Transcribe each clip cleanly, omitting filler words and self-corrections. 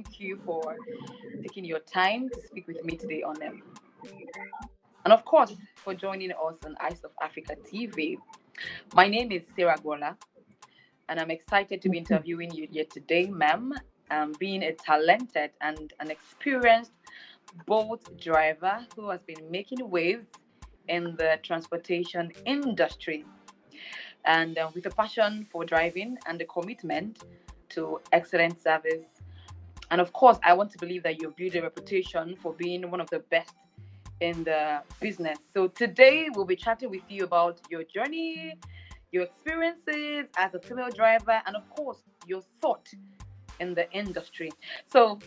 thank you for taking your time to speak with me today on them. And of course, for joining us on Eyes of Africa TV. My name is Sarah Gola, and I'm excited to be interviewing you here today, ma'am. Being a talented and an experienced boat driver who has been making waves in the transportation industry, and with a passion for driving and a commitment to excellent service. And of course, I want to believe that you've built a reputation for being one of the best in the business. So today we'll be chatting with you about your journey, your experiences as a female driver, and of course, your thought in the industry. So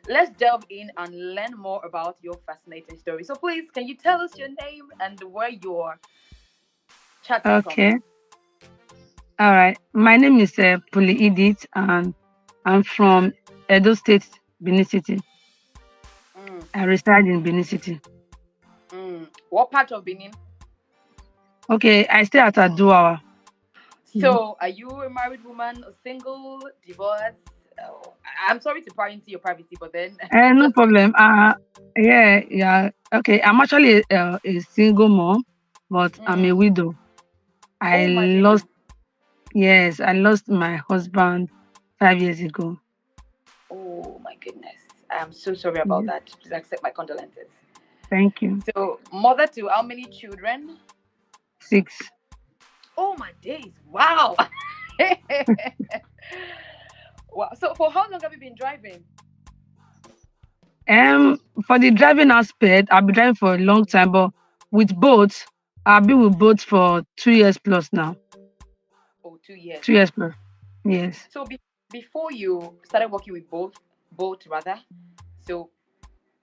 let's delve in and learn more about your fascinating story. So please, can you tell us your name and where you're chatting from? Okay. All right. My name is Pullen Edith, and I'm from Edo State, Benin City. Mm, I reside in Benin City. what part of Benin? Okay, I stay at Aduawa. Mm. So, are you a married woman, a single, divorced? Oh, I'm sorry to pry into your privacy, but then No just problem. Yeah, yeah. Okay, I'm actually a single mom, but I'm a mm, widow. I oh my goodness, lost, yes, I lost my husband 5 years ago. oh my goodness. I'm so sorry about Yeah, that. Please accept my condolences. thank you. So, mother to how many children? 6. Oh my days! Wow. Wow. So, for how long have you been driving? For the driving aspect, I've been driving for a long time, but with boats, I've been with boats for 2 years plus now. Oh, 2 years. 2 years plus. Yes. So, before you started working with both rather. So,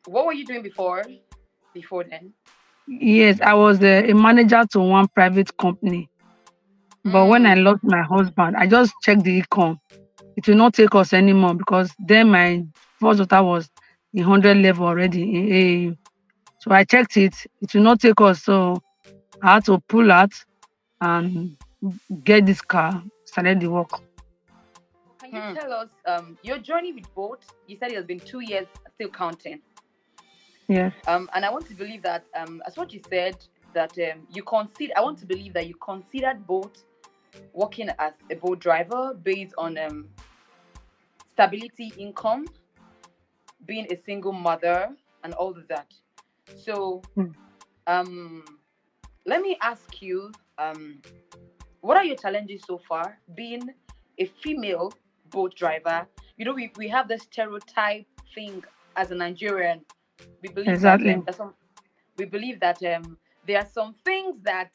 what were you doing before then? Yes, I was a manager to one private company. But when I Mm. lost my husband, I just checked the econ. It will not take us anymore because then my first daughter was in 100 level already in AAU. So I checked it. It will not take us. So I had to pull out and get this car, started the work. Can you tell us your journey with boat? You said it has been 2 years, still counting. Yes. And I want to believe that, as what you said, that you consider. I want to believe that you considered boat working as a boat driver based on stability, income, being a single mother, and all of that. So, Mm. um, let me ask you, what are your challenges so far being a female boat driver? We have this stereotype thing as a Nigerian. We believe that Exactly. we believe that there are some things that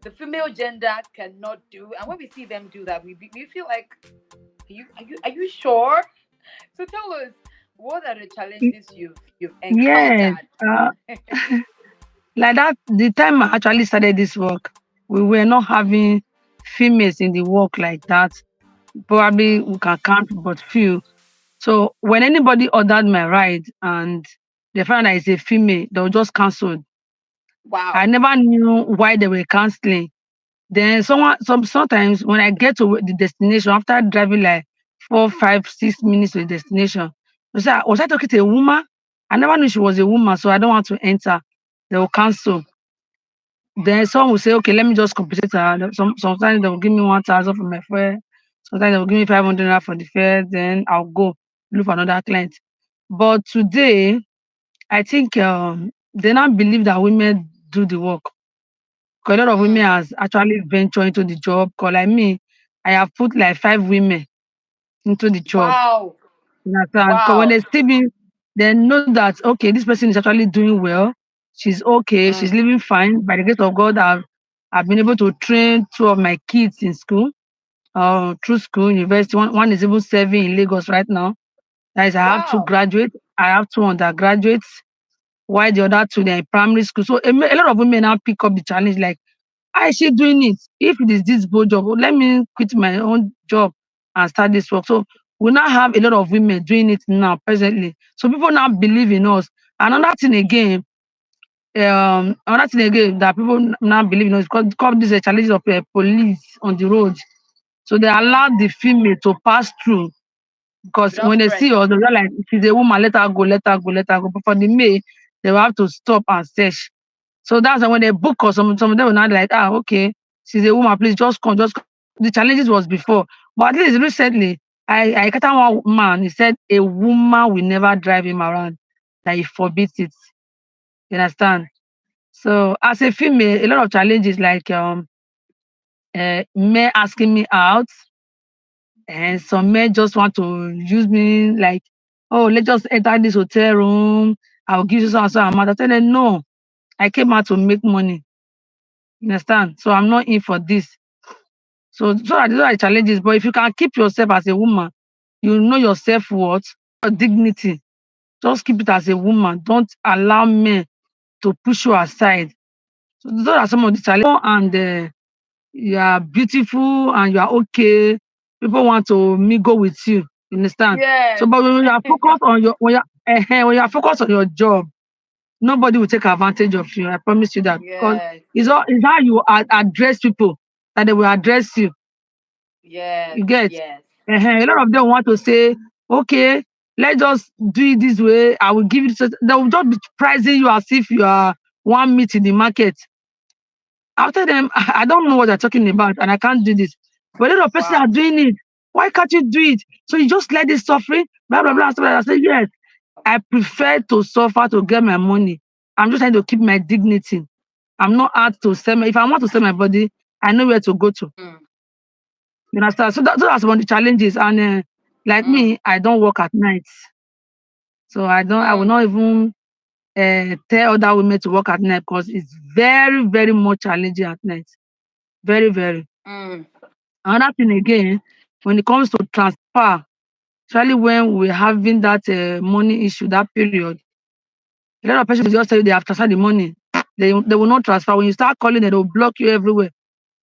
the female gender cannot do, and when we see them do that, we feel like, are you sure? So tell us, what are the Y- challenges you've Yes. encountered? Like that, the time I actually started this work, we were not having females in the work like that. Probably Mm, we can count but few. So when anybody ordered my ride and they found out it's a female, they'll just cancel. I wow, never knew why they were canceling. Then sometimes when I get to the destination after driving like 4, 5, 6 minutes to the destination, they say, was I talking to a woman? I never knew she was a woman, so I don't want to enter. They will cancel. Then some will say, okay, let me just compensate her. Sometimes they will give me 1,000 for my fare. Sometimes they will give me 500 naira for the fare. Then I'll go look for another client. But today, I think they now believe that women do the work. 'Cause a lot of women mm, has actually ventured into the job. Cause like me, I have put like 5 women into the job. wow, You understand? 'Cause when wow, they see me, they know that okay, this person is actually doing well. She's okay. She's mm, living fine. By the grace of God, I've been able to train two of my kids in school, through school, university. One is even serving in Lagos right now. That is, I have two wow, graduates. I have two undergraduates. While the other two they're in primary school. So a lot of women now pick up the challenge like, how is she doing it? If it is this bold job, let me quit my own job and start this work. So we now have a lot of women doing it now presently. So people now believe in us. Another thing again that people now believe in us because these challenges of police on the road. So they mm, allow the female to pass through. because Without when they stress. see us, they're like, she's a woman, let her go, let her go, let her go. But for the male, they will have to stop and search. So that's why when they book us, some of them will not like, okay, she's a woman, please just come, just come. The challenges was before. But at least recently, I got one man, he said a woman will never drive him around, that he forbids it. You understand? So as a female, a lot of challenges like men asking me out, and some men just want to use me like, oh, let's just enter this hotel room. I'll give you so and so amount. I tell them no, I came out to make money. You understand? So I'm not in for this. So those are the challenges. But if you can keep yourself as a woman, you know your self worth, your dignity. Just keep it as a woman. Don't allow men to push you aside. So those are some of the challenges. And you are beautiful and you are okay. People want to mingle with you. You understand? So, Yes. but when you are focused on your when you are focused on your job, nobody will take advantage of you. I promise you that, because Yes. it's how you address people that they will address you. Yes. You get? Yes. A lot of them want to say, okay, let's just do it this way. I will give you. So they will just be pricing you as if you are one meat in the market. I'll tell them, I don't know what they're talking about and I can't do this. But a lot of people are Wow. doing it. Why can't you do it? So you just let this suffering, blah, blah, blah, and stuff like that. I say, yes, I prefer to suffer to get my money. I'm just trying to keep my dignity. I'm not out to sell my, if I want to sell my body, I know where to go to. Mm, You understand? So those are some of the challenges. And like mm, me, I don't work at night. So I will mm, not even tell other women to work at night because it's very, very much challenging at night. Very, very. mm. Another thing again, when it comes to transfer, especially when we're having that money issue, that period, a lot of people will just tell you they have transferred the money. They will not transfer. When you start calling, they will block you everywhere.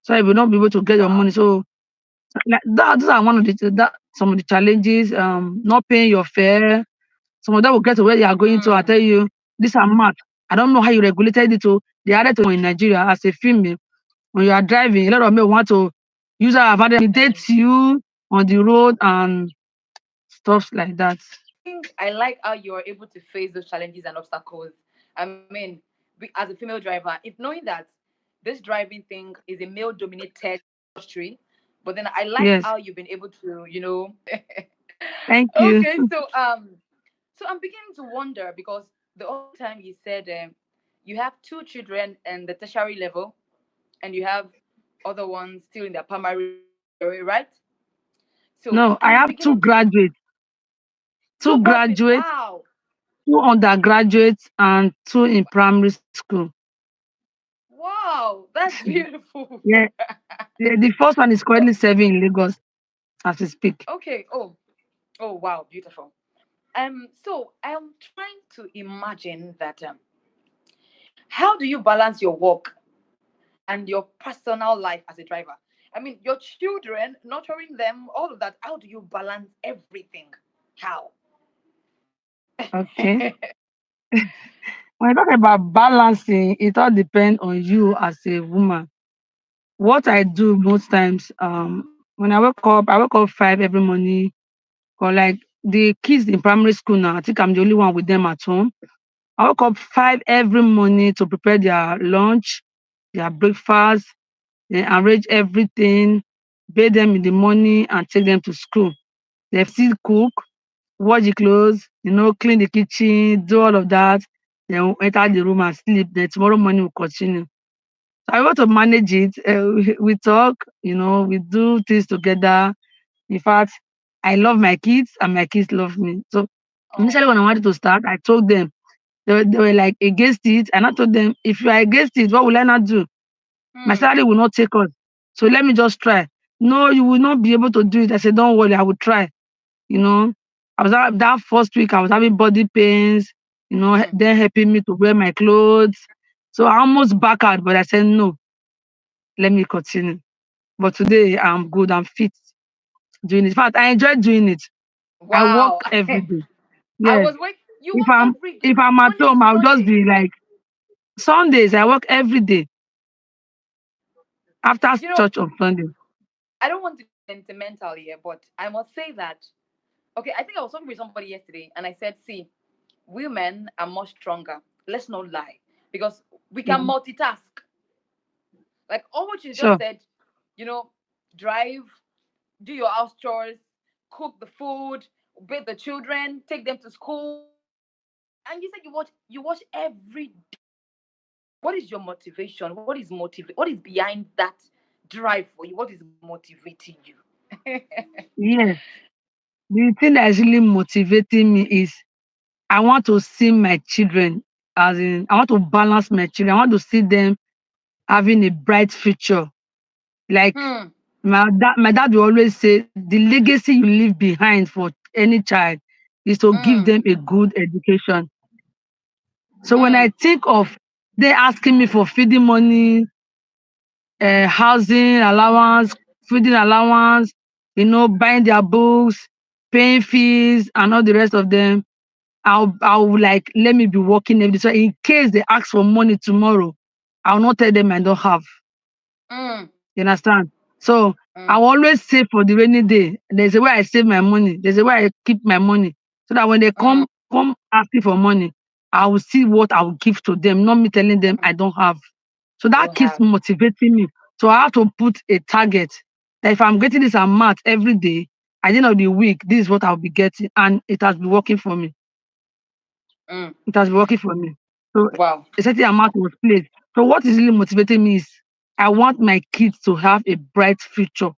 So you will not be able to get your money. Wow. So like that, those are one of some of the challenges. Not paying your fare. Some of them will get to where they are going to. I Mm, tell you, this amount. I don't know how you regulated it to. The other thing in Nigeria as a female, when you are driving, a lot of men want to use our advantage, and intimidate you on the road and stuff like that. think I like how you're able to face those challenges and obstacles. I mean, as a female driver, if knowing that this driving thing is a male dominated industry, but then I like Yes. how you've been able to, Thank you. okay, so I'm beginning to wonder because the other time you said you have two children in the tertiary level and you have other ones still in their primary, right? So No, I I'm have beginning to two two graduates. graduates, Wow. two undergraduates, and two in primary school. Wow, that's beautiful. Yeah, yeah. The first one is currently serving in Lagos as we speak. Okay. Oh wow, beautiful. So I'm trying to imagine that how do you balance your work and your personal life as a driver? I mean, your children, nurturing them, all of that. How do you balance everything? How? Okay. When you talk about balancing, it all depends on you as a woman. What I do most times, when I wake up 5 every morning, or like the kids in primary school now, I think I'm the only one with them at home. I wake up 5 every morning to prepare their lunch, their breakfast, then arrange everything, bathe them in the morning and take them to school. They still cook, wash the clothes, clean the kitchen, do all of that, then we'll enter the room and sleep. Then tomorrow morning we'll continue. So I want to manage it. We talk, we do things together. In fact, I love my kids and my kids love me. So initially when I Oh. wanted to start, I told them, they were like against it. And I told them, if you are against it, what will I not do? My Hmm. salary will not take us. So let me just try. No, you will not be able to do it. I said, don't worry, I will try. You know, that first week, I was having body pains, Hmm. then helping me to wear my clothes. So I almost back out, but I said, no, let me continue. But today, I'm good. I'm fit doing it. In fact, I enjoy doing it. I work Wow. every day. I Yes. was wait. You If work I'm every if day, I'm at Monday to home, I'll just Sunday. be like Sundays. I work every day after You know, church on Sunday. I don't want to be sentimental here, but I must say that. Okay, I think I was talking with somebody yesterday, and I said, "See, women are much stronger. Let's not lie, because we can Yeah. multitask. Like all what you just Sure. said, you know, drive, do your house chores, cook the food, bathe the children, take them to school, and you said you watch every day. What is your motivation? What is behind that drive for you? What is motivating you? Yes. The thing that is really motivating me is I want to see my children, as in I want to balance my children. I want to see them having a bright future. Like Hmm. my dad will always say the legacy you leave behind for any child is to give Hmm. them a good education. So when I Hmm. think of they asking me for feeding money, housing allowance, feeding allowance, buying their books, paying fees, and all the rest of them, I'll like let me be working every day. So in case they ask for money tomorrow, I'll not tell them I don't have. Hmm. You understand? So I Hmm. will always save for the rainy day. There's a way I save my money. There's a way I keep my money. So that when they Hmm. come asking for money, I will see what I will give to them, not me telling them Hmm. I don't have. So that Don't keeps have. motivating me. So I have to put a target that if I'm getting this amount every day, at the end of the week, this is what I'll be getting. And it has been working for me. Hmm. It has been working for me. So Wow. a certain amount was placed. So what is really motivating me is I want my kids to have a bright future,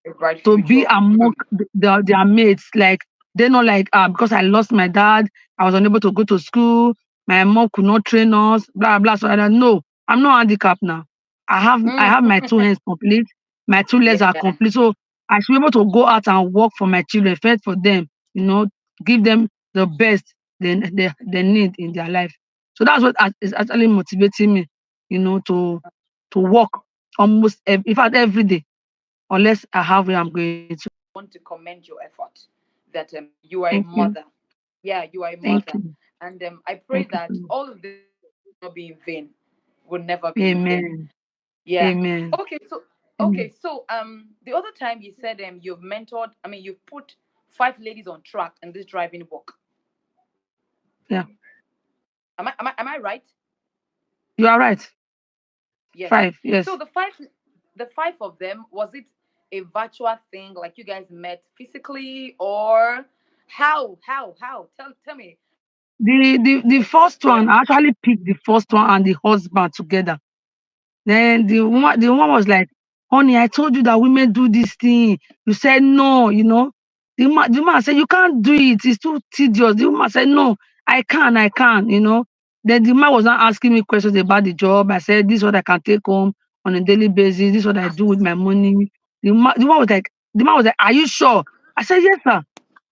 A bright to be future. among Hmm. their mates. Like they're not like because I lost my dad, I was unable to go to school, my mom could not train us, blah blah. So I don't know. I'm not handicapped now. I have Hmm. my two hands complete, my two legs are Yeah. complete. So I should be able to go out and work for my children, first for them, give them the best they need in their life. So that's what is actually motivating me, to work almost in fact every day, unless I have where I'm going to. Want to commend your effort that you are a Thank you. mother. Yeah, you are a Thank mother. you. And I pray Thank you so that much. all of this will not be in vain, will never be in vain. Amen. Yeah. Amen. Okay, so Amen. the other time you said you've mentored, I mean you've put 5 ladies on track in this driving work. Yeah, Am I right? you are right. Yes. 5. Yes. So the five of them, was it a virtual thing, like you guys met physically, or how? Tell me The your first one, experience. I actually picked the first one and the husband together. Then the Mm, woman the woman was like, "Honey, I told you that women do this thing. You said no, you know." The woman said, "You can't do it. It's too tedious." The woman said, "No, I can." Then the man was not asking me questions about the job. I said, "This is what I can take home on a daily basis. This is what I do with my money." The man was like, "Are you sure?" I said, "Yes, sir."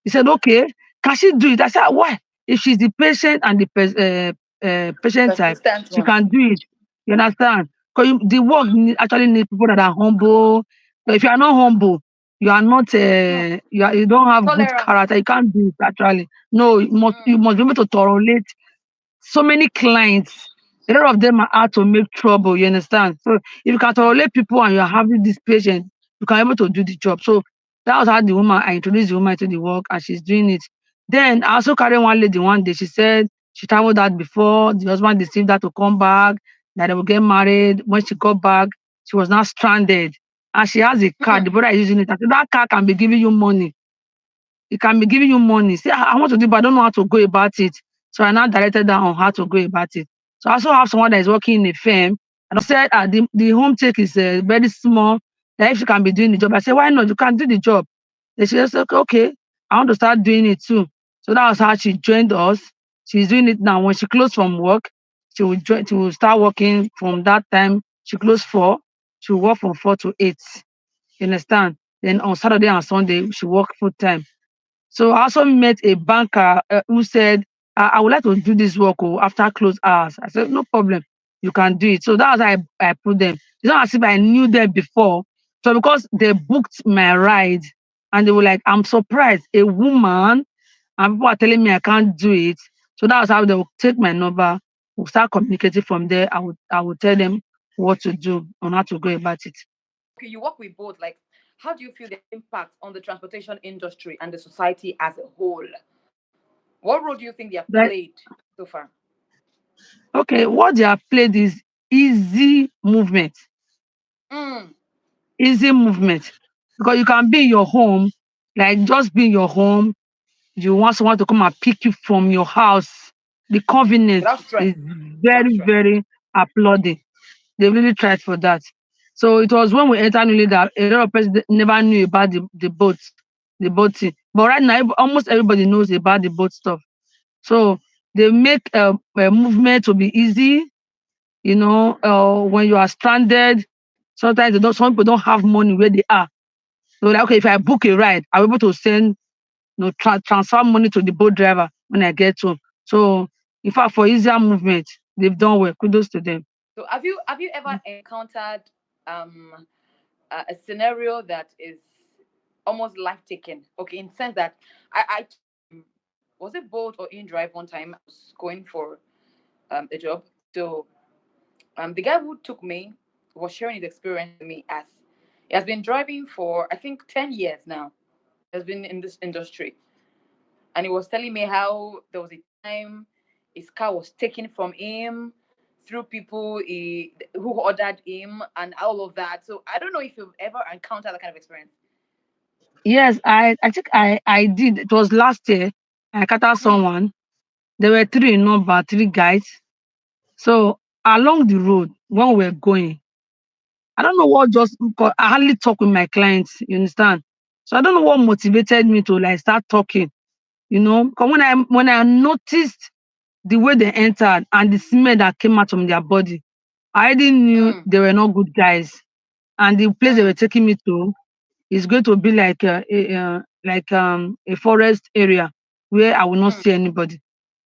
He said, "Okay, can she do it?" I said, "Why? If she's the patient and the patient type, persistent she one. can do it." You understand? Because the work actually need people that are humble. But if you are not humble, you are not Mm, you don't have good tolerant. character. You can't do it actually. No, you Mm, must be able to tolerate so many clients. A lot of them are out to make trouble. You understand? So if you can mm, tolerate people and you are having this patience, you can be able to do the job. So that was how I introduced the woman to the work, and she's doing it. Then I also carried one lady one day. She said she traveled out before. The husband deceived her to come back, that they will get married. When she got back, she was now stranded. And she has a car. mm. The brother is using it. I said, that car can be giving you money. It can be giving you money. Say, I want to do, but I don't know how to go about it. So I now directed her on how to go about it. So I also have someone that is working in a firm. And I said, the home take is very small. That if you can be doing the job, I said, why not? You can do the job. Then she just said, okay, I want to start doing it too. So that was how she joined us. She's doing it now. When she closed from work, she will start working from that time. She closed 4. She will work from 4 to 8. You understand? Then on Saturday and Sunday, she work full time. So I also met a banker who said, I would like to do this work after close hours. I said, no problem, you can do it. So that was how I put them. It's not as if I knew them before. So because they booked my ride and they were like, I'm surprised, a woman, and people are telling me I can't do it. So that was how they will take my number. We'll start communicating from there. I would tell them what to do and how to go about it. Okay, you work with both, like how do you feel the impact on the transportation industry and the society as a whole? What role do you think they have That played so far? okay, what they have played is easy movement, Mm, easy movement. Because you can be in your home, like just be in your home. You want someone to come and pick you from your house. The convenience without stress. is Without very, stress. very applauding. They really tried for that. So it was when we entered newly that a lot of people never knew about the boat thing. But right now, almost everybody knows about the boat stuff. So they make a movement to be easy. When you are stranded, sometimes some people don't have money where they are. So like, okay, if I book a ride, I'm able to send, transfer money to the boat driver when I get home. So in fact, for easier movement, they've done well. Kudos to them. So have you ever encountered um a scenario that is almost life taking? Okay, in the sense that I was it boat or in drive one time. I was going for a job. So the guy who took me was sharing his experience with me as he has been driving for I think 10 years now. He has been in this industry, and he was telling me how there was a time his car was taken from him through people who ordered him and all of that. So I don't know if you've ever encountered that kind of experience. Yes, I think I did. It was last year. I encountered Hmm. someone. There were three in number, three guys. So along the road when we were going, I don't know what just because I hardly talk with my clients, you understand? So I don't know what motivated me to like start talking, Because when I noticed the way they entered and the smell that came out from their body, I already knew Mm, they were not good guys. And the place they were mm, taking me to is going to be like a forest area where I will not mm, see anybody.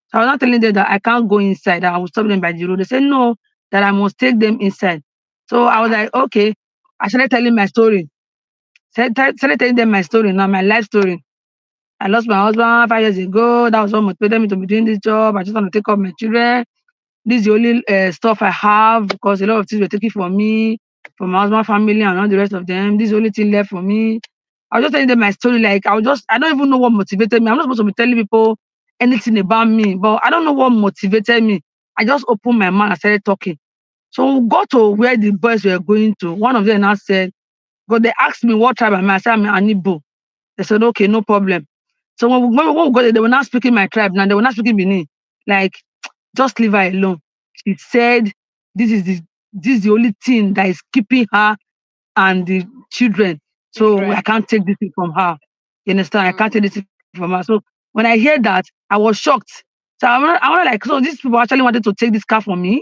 So I was not telling them that I can't go inside, that I will stop them by the road. They said no, that I must take them inside. So I was uh-uh, like, okay. I started telling my story. Started telling them my story now, my life story. I lost my husband 5 years ago. That was what motivated me to be doing this job. I just want to take care of my children. This is the only stuff I have because a lot of things were taken from me, from my husband family and all the rest of them. This is the only thing left for me. I was just telling them my story. Like I don't even know what motivated me. I'm not supposed to be telling people anything about me, but I don't know what motivated me. I just opened my mouth and started talking. So we got to where the boys were going to. One of them now said, because they asked me what tribe am I? I said I'm an Igbo. They said, okay, no problem. So when we got there, they were not speaking my tribe now. They were not speaking Benin. Like, just leave her alone. She said this is the this is the only thing that is keeping her and the children. So I children. can't take this thing from her. You understand? I can't Mm, take this thing from her. So when I heard that, I was shocked. So I was like, so these people actually wanted to take this car from me?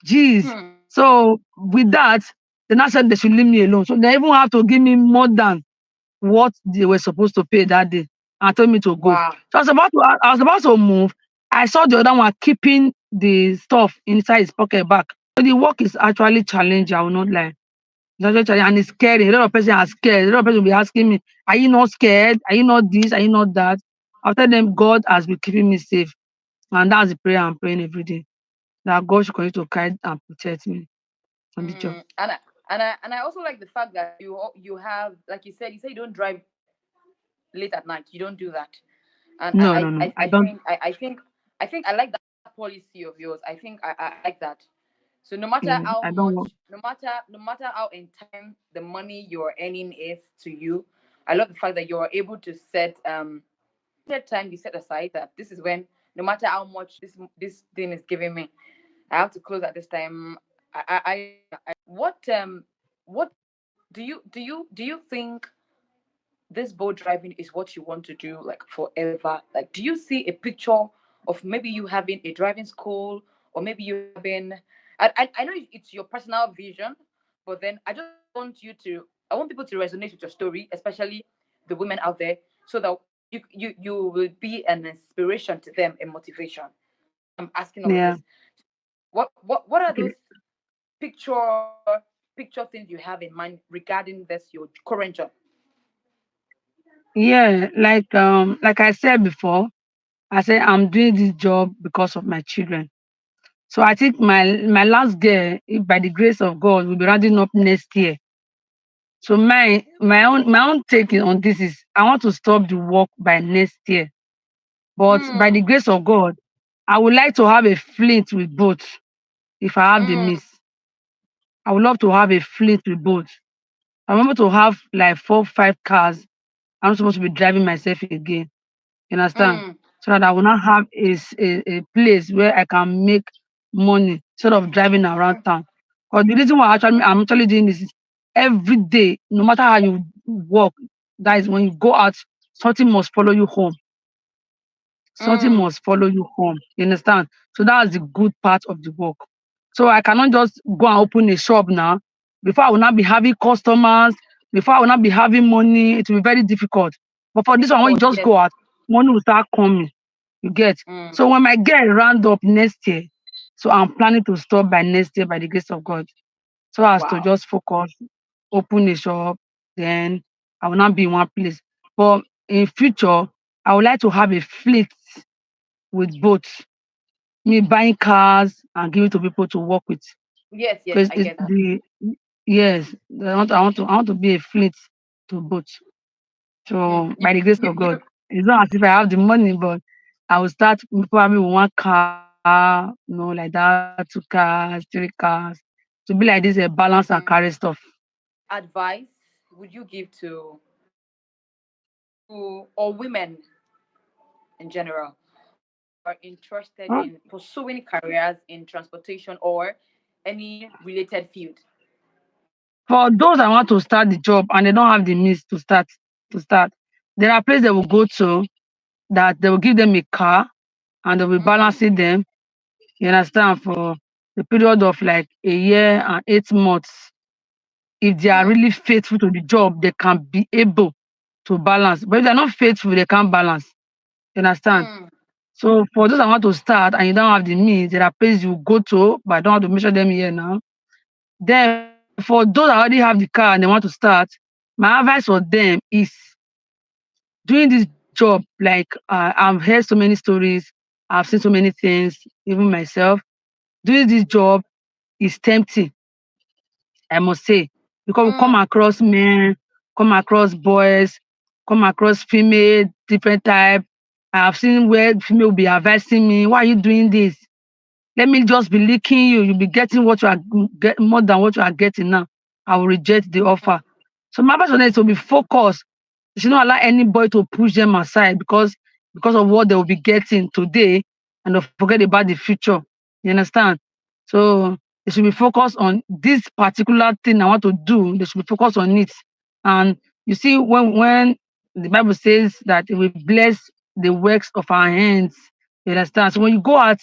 Jeez. hmm. So with that, they now said they should leave me alone. So they even have to give me more than what they were supposed to pay that day and told me to go. Wow. So I was about to move. I saw the other one keeping the stuff inside his pocket back. So the work is actually challenging, I will not lie. It's actually challenging and it's scary. A lot of people are scared. A lot of people will be asking me, are you not scared? Are you not this? Are you not that? I'll tell them God has been keeping me safe. And that's the prayer I'm praying every day. That God should continue to guide and protect me on the job. And I also like the fact that you have, like you say you don't drive late at night. You don't do that. And No, no, no. I don't. I like that policy of yours. I like that. So no matter Yeah, how I don't want. much, no matter how in time the money you're earning is to you, I love the fact that you're able to set time you set aside that this is when, no matter how much this thing is giving me, I have to close at this time. What do you think this boat driving is what you want to do like forever? Like, do you see a picture of maybe you having a driving school, or maybe you having? I know it's your personal vision, but then I want people to resonate with your story, especially the women out there, so that you will be an inspiration to them, a motivation. I'm asking all of Yeah. this. What are those Okay. picture picture things you have in mind regarding this your current job? Yeah, like I said before, I said I'm doing this job because of my children. So I think my last girl, if by the grace of God, will be rounding up next year. So my own take on this is I want to stop the work by next year. But by the Mm, grace of God, I would like to have a fleet with both if I have the mm, means. I would love to have a fleet with both. I remember to have like 4, 5 cars. I'm not supposed to be driving myself again. You understand? mm, So that I will not have a place where I can make money instead of driving around mm, town. Because the reason why I'm actually doing this is every day, no matter how you work, guys, when you go out, something must follow you home. Something mm. must follow you home. You understand? So that's the good part of the work. So I cannot just go and open a shop now. Before I will not be having customers, before I will not be having money, it will be very difficult. But for this one, when you Difficult, just yes. go out, money will start coming. You get. Mm, So when my girl round up next year, so I'm planning to stop by next year by the grace of God. So as to wow. just focus, open a shop, then I will not be in one place. But in future, I would like to have a fleet with both me buying cars and giving to people to work with. Yes, yes, Because I it's get that. the yes, I want to be a fleet to both. Mm. So You, by the grace you, of you, God, it's not as if I have the money, but I will start probably with one car, like that, 2 cars, 3 cars, to be like this, a balance and mm. carry stuff. Advice would you give to or women in general are interested Huh? in pursuing careers in transportation or any related field? For those that want to start the job and they don't have the means to start, there are places they will go to that they will give them a car and they will be Mm, balancing them. You understand? For the period of like a year and 8 months. If they are mm, really faithful to the job, they can be able to balance. But if they're not faithful, they can't balance. You understand? mm, So for those that want to start and you don't have the means, there are places you go to, but I don't want to mention them here now. Then for those that already have the car and they want to start, my advice for them is doing this job. Like I've heard so many stories, I've seen so many things, even myself. Doing this job is tempting, I must say, because we come mm, across men, come across boys, come across female, different type. I have seen where female will be advising me, why are you doing this? Let me just be licking you. You'll be getting what you are get more than what you are getting now. I will reject the offer. So my advice on them is to be focused. You should not allow anybody to push them aside because of what they will be getting today and they'll forget about the future. You understand? So they should be focused on this particular thing I want to do. They should be focused on it. And you see, when the Bible says that it will bless the works of our hands, you understand? So when you go out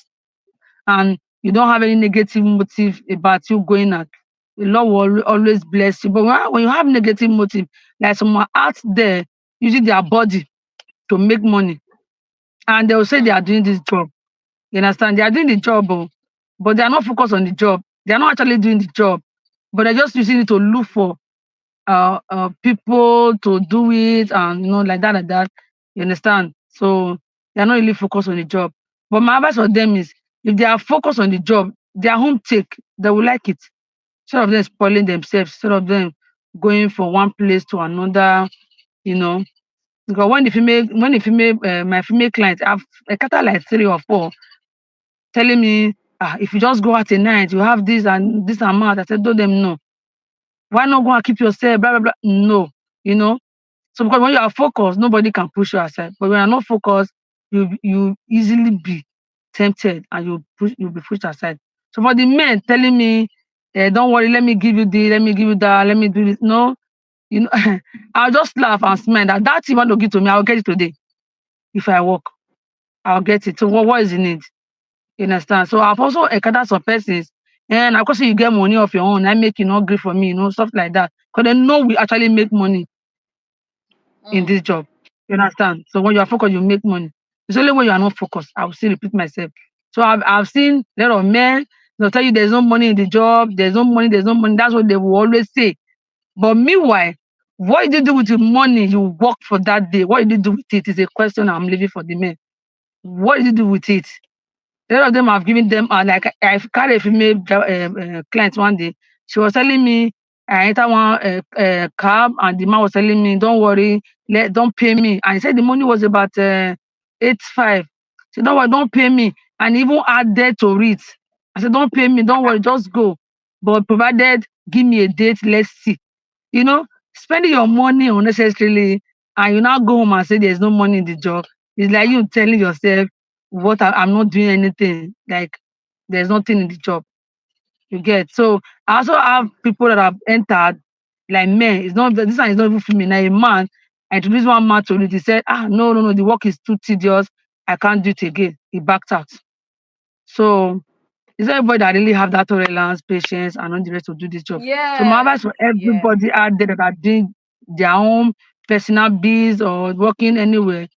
and you don't have any negative motive about you going out, the Lord will always bless you. But when you have negative motive, like someone out there using their body to make money, and they will say they mm, are doing this job. You understand? They are doing the job, oh, but they are not focused on the job. They are not actually doing the job, but they're just using it to look for people to do it and like that. You understand? So they're not really focused on the job. But my advice for them is if they are focused on the job, their home take, they will like it. Instead of them spoiling themselves, instead of them going from one place to another, you know. Because my female clients, I've encountered like 3 or 4 telling me, if you just go out a night, you have this and this amount. I said, do them no. Why not go and keep yourself? Blah blah blah. No, you know. So because when you are focused, nobody can push you aside. But when you are not focused, you easily be tempted and you'll be pushed aside. So for the men telling me, don't worry, let me give you this, let me give you that, let me do this. No, you know, I'll just laugh and smile that thing you want to give to me, I'll get it today. If I work, I'll get it. So what is in it? You understand? So I've also encountered some persons, and of course you get money of your own, I make you not great for me, stuff like that. Because they know we actually make money in mm, this job. You understand? So when you are focused, you make money. It's only when you are not focused. I will still repeat myself. So I've seen a lot of men, they'll tell you there's no money in the job, there's no money, there's no money. That's what they will always say. But meanwhile, what did you do with the money you work for that day? What did you do with it is a question I'm leaving for the men. What did you do with it? A lot of them have given them, like I've carried a female client one day. She was telling me I entered one cab, and the man was telling me, "Don't worry, don't pay me." And he said the money was about 8.5. He said, "Don't worry, don't pay me." And he even added to it. I said, "Don't pay me, don't worry, just go. But provided give me a date, let's see." You know, spending your money unnecessarily, and you now go home and say there's no money in the job. It's like you telling yourself, I'm not doing anything. Like there's nothing in the job. You get. So I also have people that have entered, like men. It's not this one is not even female. Now a man, I introduced one man to it. He said, no, no, no, the work is too tedious. I can't do it again. He backed out. So it's not everybody that really have that tolerance, patience, and not the rest to do this job. So my Yeah, advice for yeah. everybody out there that are doing their own personal biz or working anywhere,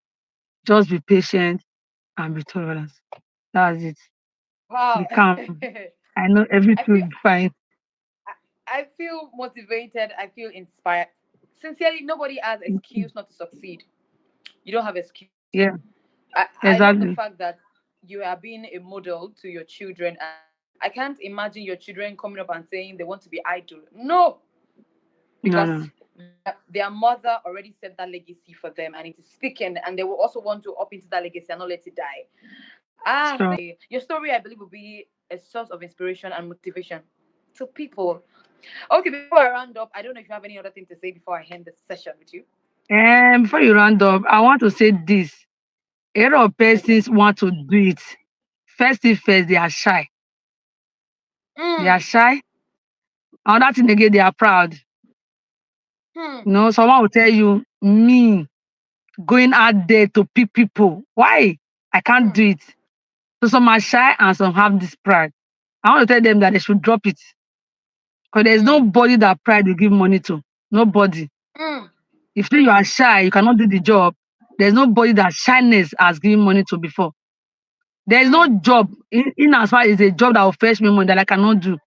just be patient and be tolerant. That's it. Wow. Be calm. I know I everything feel will be fine. I feel motivated. I feel inspired. Sincerely, nobody has Mhm. excuse not to succeed. You don't have excuse. Yeah, I love the exactly. fact that you are being a model to your children. And I can't imagine your children coming up and saying they want to be idol. No, No, because no. their mother already set that legacy for them, and it is speaking, and they will also want to up into that legacy and not let it die. Sure. Your story, I believe, will be a source of inspiration and motivation to people. Okay, before I round up, I don't know if you have any other thing to say before I end the session with you. And before you round up, I want to say this. A lot of Okay. persons want to do it. First thing first, they are shy. They are Mm. shy. Another thing again, they are proud. Hmm. Someone will tell you, me going out there to pick people. Why? I can't Hmm. do it. So some are shy and some have this pride. I want to tell them that they should drop it. Because there's Hmm. nobody that pride will give money to. Nobody. Hmm. If you are Hmm. shy, you cannot do the job. There's nobody that shyness has given money to before. There is no Hmm. job in as far as a job that will fetch me money that I cannot do.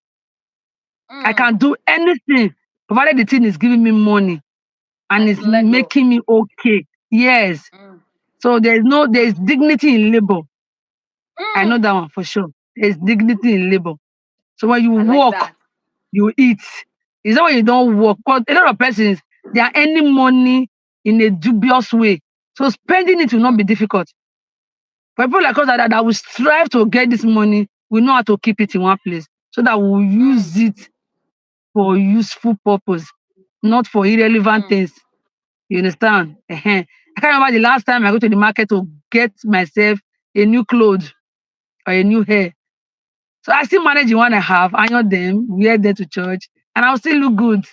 I Hmm. can do anything provided the thing is giving me money and And is it's Lego. making me okay. Yes. Hmm. So there's dignity in labor. I know Hmm. that one for sure. There's dignity in labor. So when you I like work, that. you eat. It's not when you don't work. Because a lot of persons, they are earning money in a dubious way. So spending it will not Hmm. be difficult. For people like us that will strive to get this money, we know how to keep it in one place so that we'll Hmm. use it for useful purpose, not for irrelevant Hmm. things. You understand? I can't remember the last time I go to the market to get myself a new clothes or a new hair. So I still manage the one I have, iron them, wear them to church, and I'll still look good.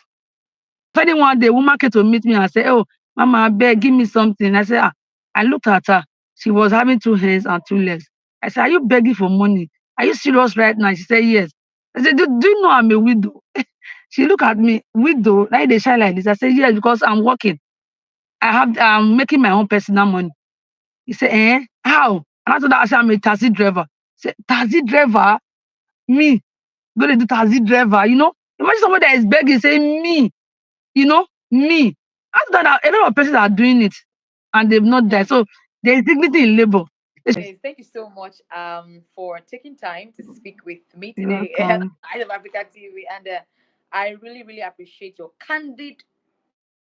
Suddenly one day, woman came to meet me and say, "Oh, Mama, I beg, give me something." I said, I looked at her. She was having two hands and two legs. I said, "Are you begging for money? Are you serious right now?" She said, "Yes." I said, Do you know I'm a widow?" She looked at me, "Widow? Why they shine like this?" I said, "Yes, because I'm working. I'm making my own personal money." He said, How? And I told her, I said, "I'm a taxi driver." He said, "Taxi driver? Me? Go to do taxi driver, you know?" Imagine somebody that is begging, saying, me. After that, a lot of persons are doing it and they've not died. Hmm. So there is dignity in labor. Anyways, thank you so much for taking time to speak with me You're today on welcome. Eyes of Africa TV, and I really really appreciate your candid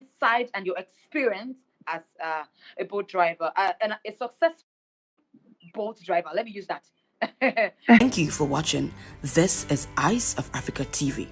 insight and your experience as a boat driver and a successful boat driver. Let me use that. Thank you for watching. This is Eyes of Africa TV.